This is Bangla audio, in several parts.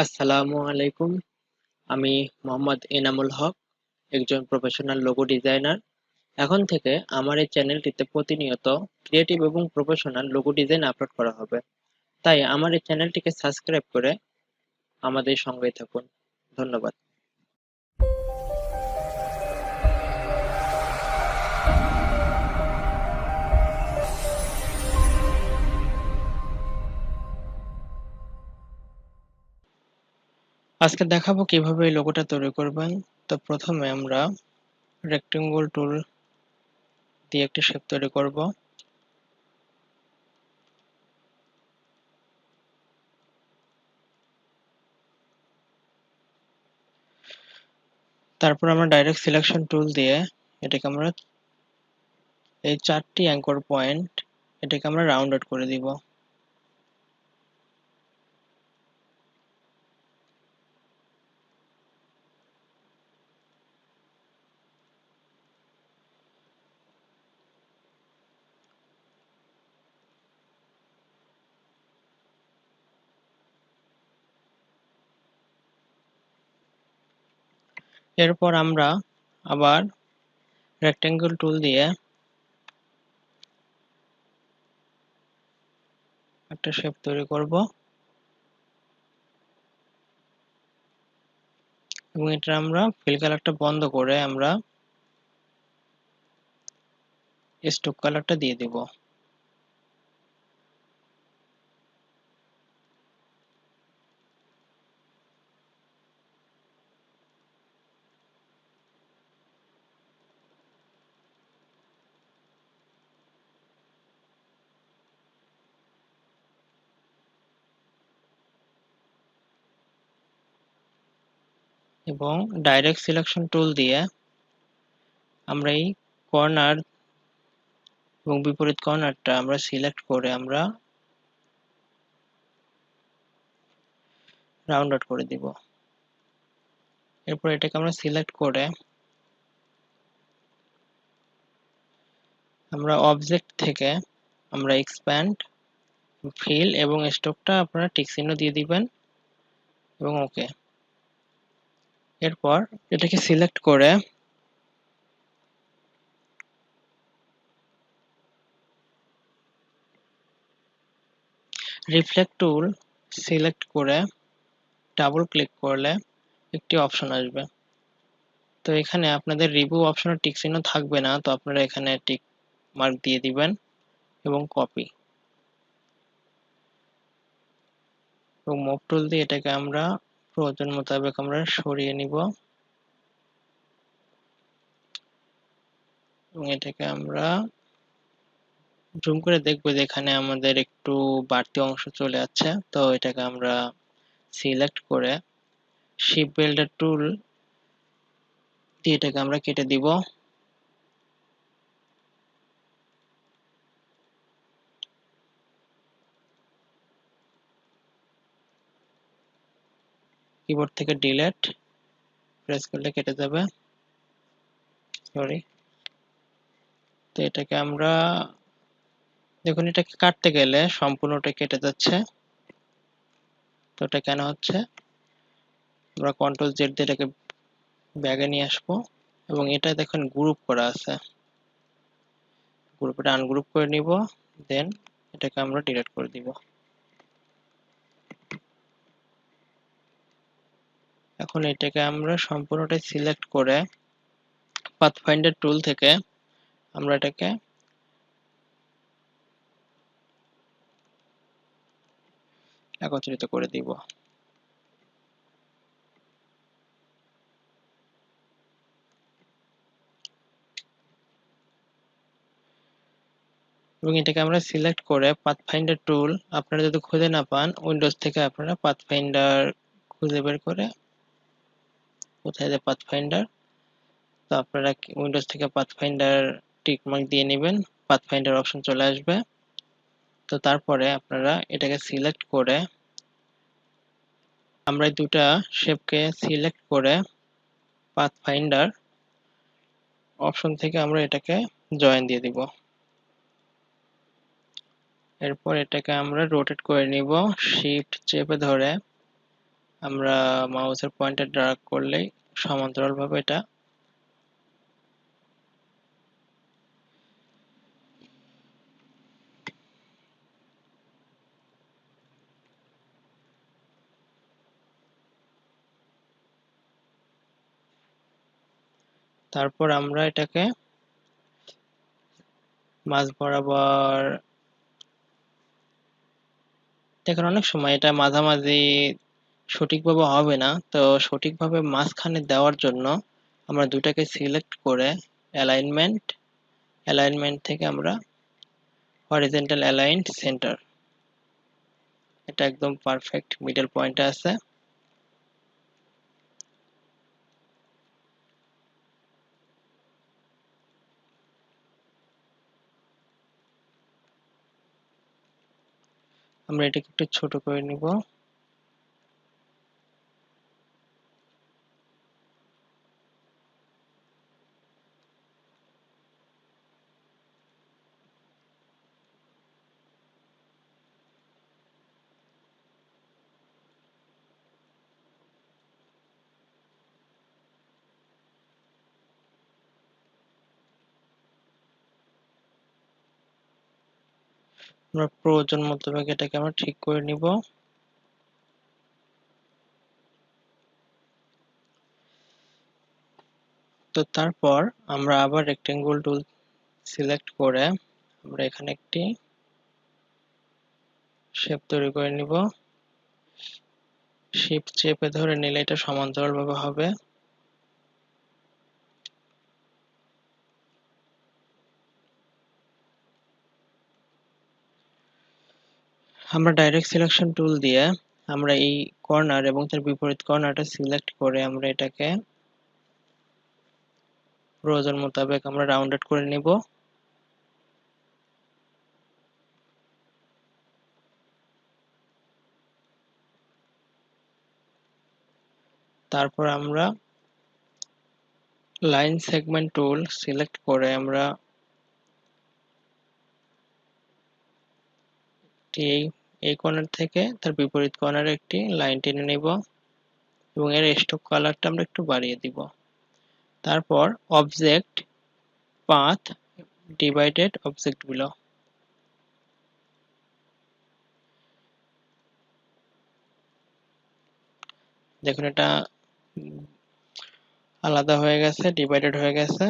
আসসালামু আলাইকুম। আমি মোহাম্মদ এনামুল হক, একজন প্রফেশনাল লোগো ডিজাইনার। এখন থেকে আমার এই চ্যানেলটিতে প্রতিনিয়ত ক্রিয়েটিভ এবং প্রফেশনাল লোগো ডিজাইন আপলোড করা হবে। তাই আমার এই চ্যানেলটিকে সাবস্ক্রাইব করে আমাদের সঙ্গেই থাকুন। ধন্যবাদ। আজকে দেখাবো কিভাবে এই লোগোটা তৈরি করবেন। তো প্রথমে আমরা রেক্টেঙ্গল টুল দিয়ে একটি শেপ তৈরি করব। তারপর আমরা ডাইরেক্ট সিলেকশন টুল দিয়ে এটাকে আমরা এই 4টি অ্যাঙ্কর পয়েন্ট এটাকে আমরা রাউন্ড আউট করে দিব। এরপর আমরা আবার রেক্টেঙ্গল টুল দিয়ে একটা শেপ তৈরি করব এবং এটা আমরা ফিল কালারটা বন্ধ করে আমরা স্টোক কালারটা দিয়ে দিব। এবং ডাইরেক্ট সিলেকশন টুল দিয়ে আমরা এই কর্নার এবং বিপরীত কর্নারটা আমরা সিলেক্ট করে আমরা রাউন্ড আউট করে দিব। এরপর এটাকে আমরা সিলেক্ট করে আমরা অবজেক্ট থেকে আমরা এক্সপ্যান্ড, ফিল এবং স্টোকটা আপনারা টিক চিহ্ন দিয়ে দিবেন এবং ওকে। এরপর এটাকে সিলেক্ট করে রিফ্লেক্ট টুল সিলেক্ট করে ডাবল ক্লিক করলে একটি অপশন আসবে। তো এখানে আপনাদের রিভিউ অপশনে টিক চিহ্ন থাকবে না, তো আপনারা এখানে টিক মার্ক দিয়ে দিবেন এবং কপি এবং মুভ টুল দিয়ে এটাকে আমরা প্রয়োজন মোতাবেক আমরা সরিয়ে নিব এবং এটাকে আমরা জুম করে দেখবো যে এখানে আমাদের একটু বাড়তি অংশ চলে যাচ্ছে। তো এটাকে আমরা সিলেক্ট করে শিপ বিল্ডার টুল দিয়ে এটাকে আমরা কেটে দিব। কিবোর্ড থেকে ডিলিট প্রেস করলে কেটে যাবে, সরি। তো এটাকে আমরা দেখুন, এটাকে কাটতে গেলে সম্পূর্ণটা কেটে যাচ্ছে। তো এটা কেন হচ্ছে, আমরা কন্ট্রোল জেড দিয়ে এটাকে ব্যাগে নিয়ে আসবো এবং এটা দেখুন গ্রুপ করা আছে, গ্রুপটা আনগ্রুপ করে নিব, দেন এটাকে আমরা ডিলিট করে দিব। এখন এটাকে আমরা সম্পূর্ণটাই সিলেক্ট করে পাথফাইন্ডার টুল থেকে আমরা এটাকে একত্রিত করে দিব। এবং এটাকে আমরা সিলেক্ট করে পাথফাইন্ডার টুল, আপনারা যদি খুঁজে না পান উইন্ডোজ থেকে আপনারা পাথফাইন্ডার খুঁজে বের করে, কোথায় যে পাথফাইন্ডার, তো আপনারা উইন্ডোজ থেকে পাথফাইন্ডার টিক মার্ক দিয়ে নেবেন, পাথফাইন্ডার অপশন চলে আসবে। তো তারপরে আপনারা এটাকে সিলেক্ট করে আমরা দুটা শেপকে সিলেক্ট করে পাথফাইন্ডার অপশন থেকে আমরা এটাকে জয়েন দিয়ে দিব। এরপর এটাকে আমরা রোটেট করে নিব শিফট চেপে ধরে আমরা মাউসের পয়েন্টার ড্র্যাগ করলেই সমান্তরালভাবে এটা তারপর আমরা এটাকে মাঝ বরাবর দেখেন অনেক সময় এটা মাঝামাঝি সঠিকভাবে হবে না, তো সঠিকভাবে মাঝখানে দেওয়ার জন্য আমরা দুটাকে সিলেক্ট করে অ্যালাইনমেন্ট অ্যালাইনমেন্ট থেকে আমরা হরিজন্টাল অ্যালাইনড সেন্টার, এটা একদম পারফেক্ট মিডল পয়েন্টে আছে। আমরা এটাকে একটু ছোট করে নিব। আমরা প্রয়োজন মোতাবেক এটাকে আমরা ঠিক করে নিব। তো তারপর আমরা আবার রেক্টেঙ্গল টুল সিলেক্ট করে আমরা এখানে একটি শেপ তৈরি করে নিব। শিফট চেপে ধরে নিলে এটা সমান্তরালভাবে হবে। আমরা ডাইরেক্ট সিলেকশন টুল দিয়ে আমরা এই কর্নার এবং তার বিপরীত কর্নারটা সিলেক্ট করে আমরা এটাকে প্রয়োজন মোতাবেক আমরা রাউন্ডেড করে নিব। তারপর আমরা লাইন সেগমেন্ট টুল সিলেক্ট করে আমরা এই এই কর্নার থেকে তার বিপরীত কর্নারে একটি লাইন টেনে নেব এবং এর স্ট্রোক কালারটা আমরা একটু বাড়িয়ে দিব। তারপর object path divided object below, দেখুন এটা আলাদা হয়ে গেছে, ডিভাইডেড হয়ে গেছে।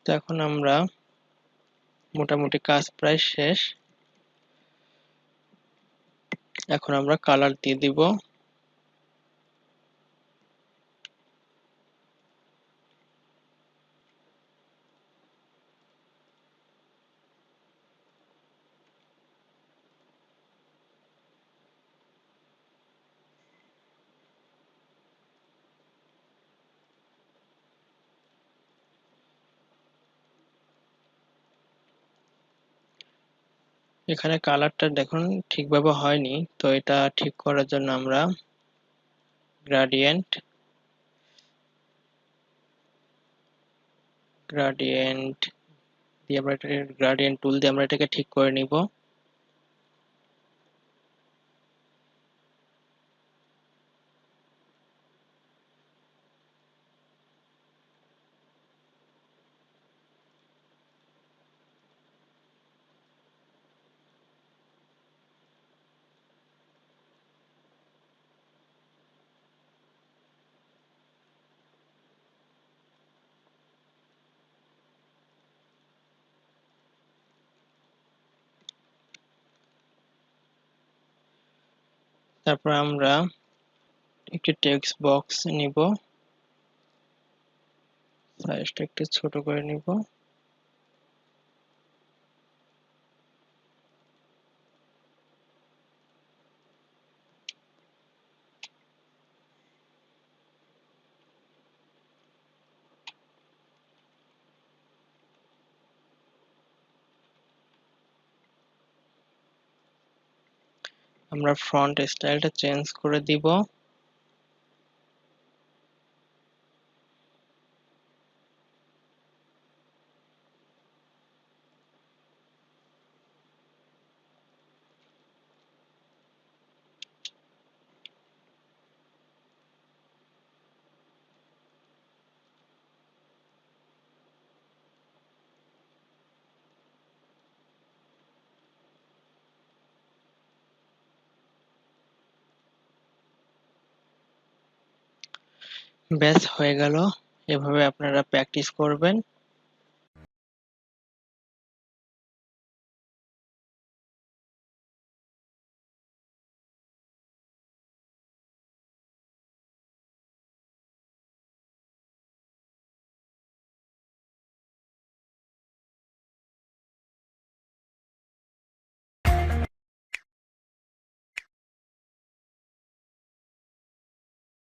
তো এখন আমরা মোটামুটি কাজ প্রায় শেষ। এখন আমরা কালার দিয়ে দিব। এখানে কালারটা দেখুন ঠিকভাবে হয়নি, তো এটা ঠিক করার জন্য আমরা গ্রাডিয়েন্ট গ্রাডিয়েন্ট দিয়ে আমরা এটা গ্রাডিয়েন্ট টুল দিয়ে আমরা এটাকে ঠিক করে নিব। তারপর আমরা একটি টেক্সট বক্স নিব, সাইজটা একটু ছোট করে নিব। আমরা ফন্ট স্টাইলটা চেঞ্জ করে দিব। ব্যাস হয়ে গেল। এভাবে আপনারা প্র্যাকটিস করবেন।